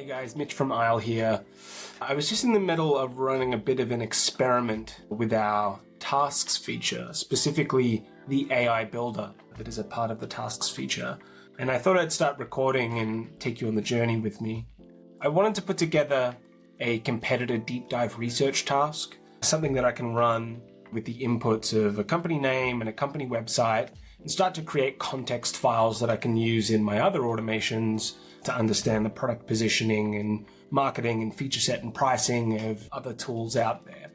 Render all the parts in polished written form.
Hey guys, Mitch from Isle here. I was just in the middle of running a bit of an experiment with our tasks feature, specifically the AI builder that is a part of the tasks feature. And I thought I'd start recording and take you on the journey with me. I wanted to put together a competitor deep dive research task, something that I can run with the inputs of a company name and a company website and start to create context files that I can use in my other automations to understand the product positioning and marketing and feature set and pricing of other tools out there.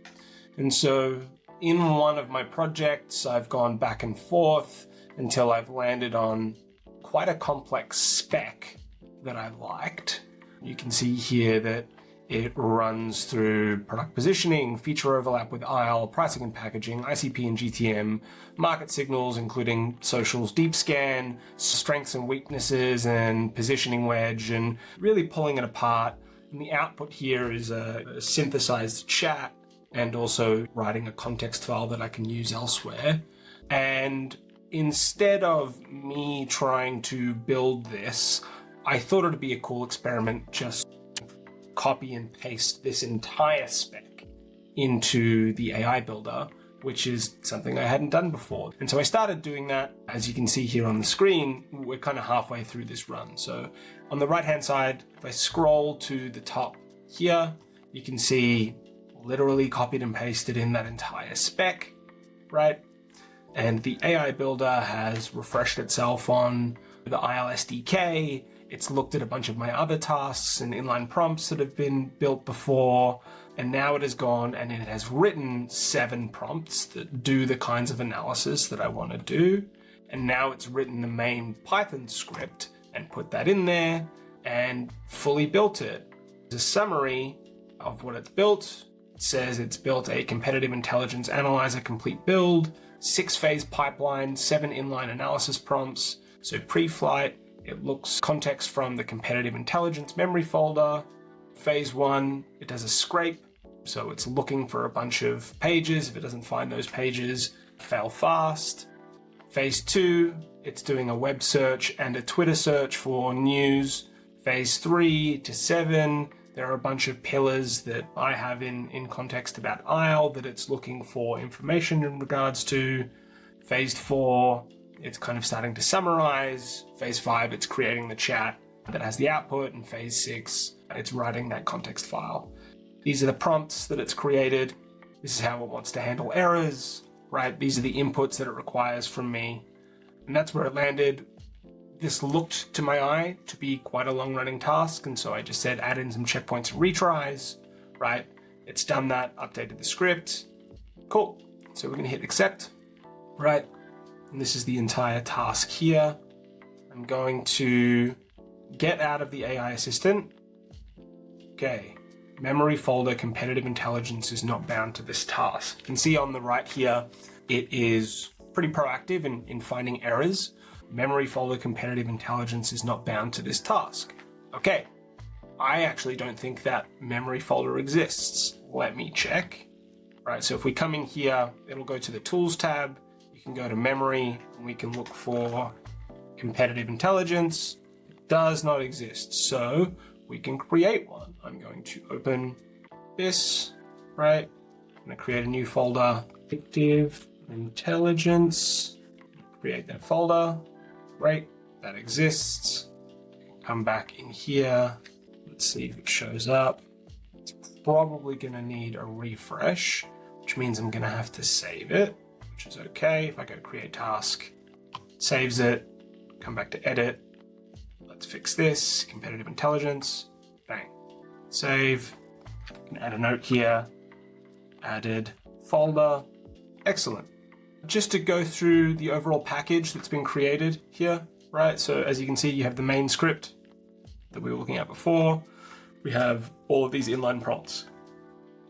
And so in one of my projects, I've gone back and forth until I've landed on quite a complex spec that I liked. You can see here that it runs through product positioning, feature overlap with Isle, pricing and packaging, ICP and GTM, market signals, including socials, deep scan, strengths and weaknesses, and positioning wedge, and really pulling it apart. And the output here is a synthesized chat and also writing a context file that I can use elsewhere. And instead of me trying to build this, I thought it'd be a cool experiment just copy and paste this entire spec into the AI builder, which is something I hadn't done before. And so I started doing that. As you can see here on the screen, we're kind of halfway through this run. So on the right-hand side, if I scroll to the top here, you can see literally copied and pasted in that entire spec, right? And the AI builder has refreshed itself on the Isle SDK. It's looked at a bunch of my other tasks and inline prompts that have been built before, and now it has gone and it has written 7 prompts that do the kinds of analysis that I want to do. And now it's written the main Python script and put that in there and fully built it. The summary of what it's built, it says it's built a competitive intelligence analyzer complete build, 6-phase pipeline, 7 inline analysis prompts. So pre-flight, it looks context from the competitive intelligence memory folder. Phase 1, it does a scrape. So it's looking for a bunch of pages. If it doesn't find those pages, fail fast. Phase 2, it's doing a web search and a Twitter search for news. Phase 3 to 7, there are a bunch of pillars that I have in context about Isle that it's looking for information in regards to. Phase 4, it's kind of starting to summarize. Phase 5, it's creating the chat that has the output. And phase 6, it's writing that context file. These are the prompts that it's created. This is how it wants to handle errors, right? These are the inputs that it requires from me. And that's where it landed. This looked to my eye to be quite a long running task. And so I just said, add in some checkpoints and retries, right? It's done that, updated the script. Cool. So we're going to hit accept, right? And this is the entire task here. I'm going to get out of the AI assistant. Okay, memory folder competitive intelligence is not bound to this task. You can see on the right here, it is pretty proactive in finding errors. Memory folder competitive intelligence is not bound to this task. Okay, I actually don't think that memory folder exists. Let me check. Right, so if we come in here, it'll go to the tools tab. You can go to memory and we can look for competitive intelligence. It does not exist, so we can create one. I'm going to open this, right? I'm going to create a new folder, competitive intelligence, create that folder, right? That exists. Come back in here. Let's see if it shows up. It's probably going to need a refresh, which means I'm going to have to save it, which is okay. If I go create task, saves it, come back to edit. Let's fix this, competitive intelligence, bang, save. I can add a note here, added folder, excellent. Just to go through the overall package that's been created here, right? So as you can see, you have the main script that we were looking at before. We have all of these inline prompts.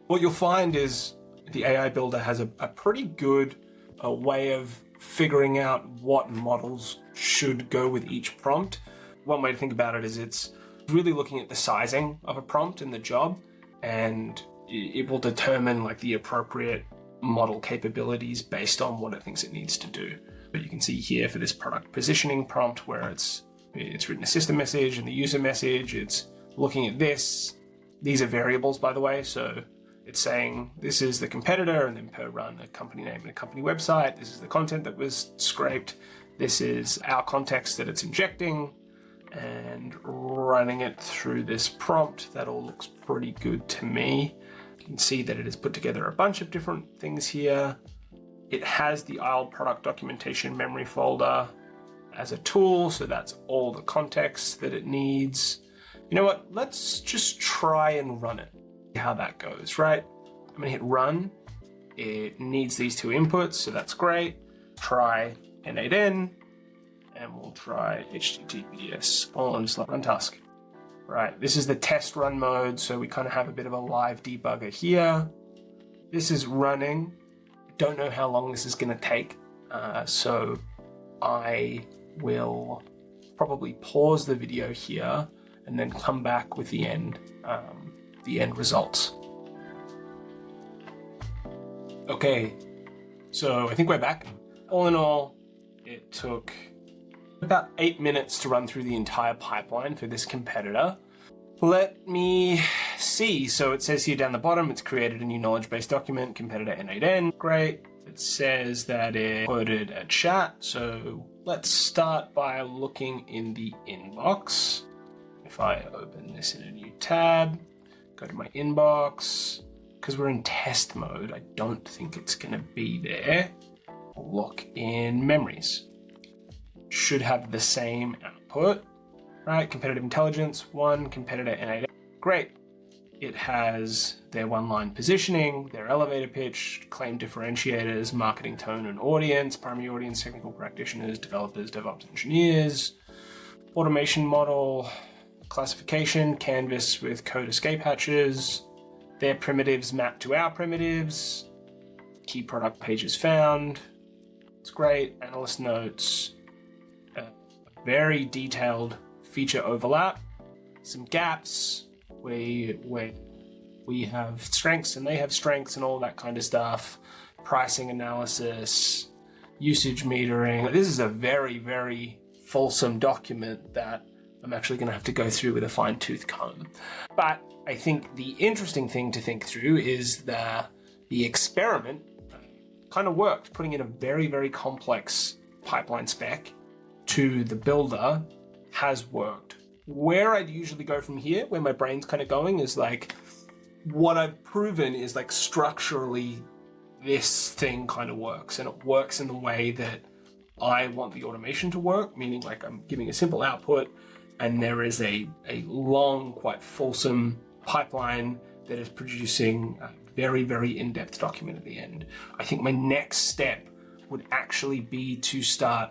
What you'll find is the AI builder has a pretty good way of figuring out what models should go with each prompt. One way to think about it is it's really looking at the sizing of a prompt in the job, and it will determine like the appropriate model capabilities based on what it thinks it needs to do. But you can see here for this product positioning prompt where it's written a system message and the user message, it's looking at this, these are variables, by the way, so it's saying this is the competitor, and then per run a company name and a company website. This is the content that was scraped. This is our context that it's injecting, and running it through this prompt. That all looks pretty good to me. You can see that it has put together a bunch of different things here. It has the IL product documentation memory folder as a tool, so that's all the context that it needs. You know what? Let's just try and run it. See how that goes, right? I'm gonna hit run. It needs these two inputs, so that's great. Try N8N, and we'll try HTTPS run task. Right, this is the test run mode, so we kind of have a bit of a live debugger here. This is running. Don't know how long this is going to take, so I will probably pause the video here and then come back with the end results. Okay, so I think we're back. All in all, it took about 8 minutes to run through the entire pipeline for this competitor. Let me see. So it says here down the bottom, it's created a new knowledge base document, competitor N8N. Great. It says that it quoted a chat. So let's start by looking in the inbox. If I open this in a new tab, go to my inbox, because we're in test mode, I don't think it's going to be there. Look in memories. Should have the same output, right? Competitive intelligence, 1, competitor N8N. Great. It has their one-line positioning, their elevator pitch, claim differentiators, marketing tone and audience, primary audience, technical practitioners, developers, DevOps engineers, automation model, classification, canvas with code escape hatches, their primitives map to our primitives, key product pages found. It's great. Analyst notes, very detailed feature overlap, some gaps, where we have strengths and they have strengths and all that kind of stuff, pricing analysis, usage metering. This is a very, very fulsome document that I'm actually going to have to go through with a fine-tooth comb. But I think the interesting thing to think through is the experiment kind of worked, putting in a very, very complex pipeline spec to the builder has worked. Where I'd usually go from here, where my brain's kind of going, is like, what I've proven is like structurally this thing kind of works, and it works in the way that I want the automation to work, meaning like I'm giving a simple output and there is a long, quite fulsome pipeline that is producing a very, very in-depth document at the end. I think my next step would actually be to start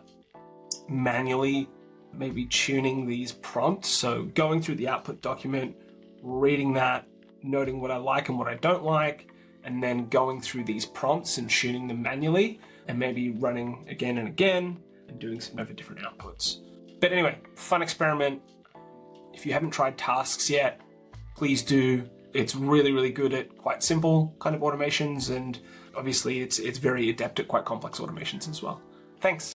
manually maybe tuning these prompts. So going through the output document, reading that, noting what I like and what I don't like, and then going through these prompts and tuning them manually, and maybe running again and again and doing some other different outputs. But anyway, fun experiment. If you haven't tried tasks yet, please do. It's really, really good at quite simple kind of automations, and obviously it's very adept at quite complex automations as well. Thanks.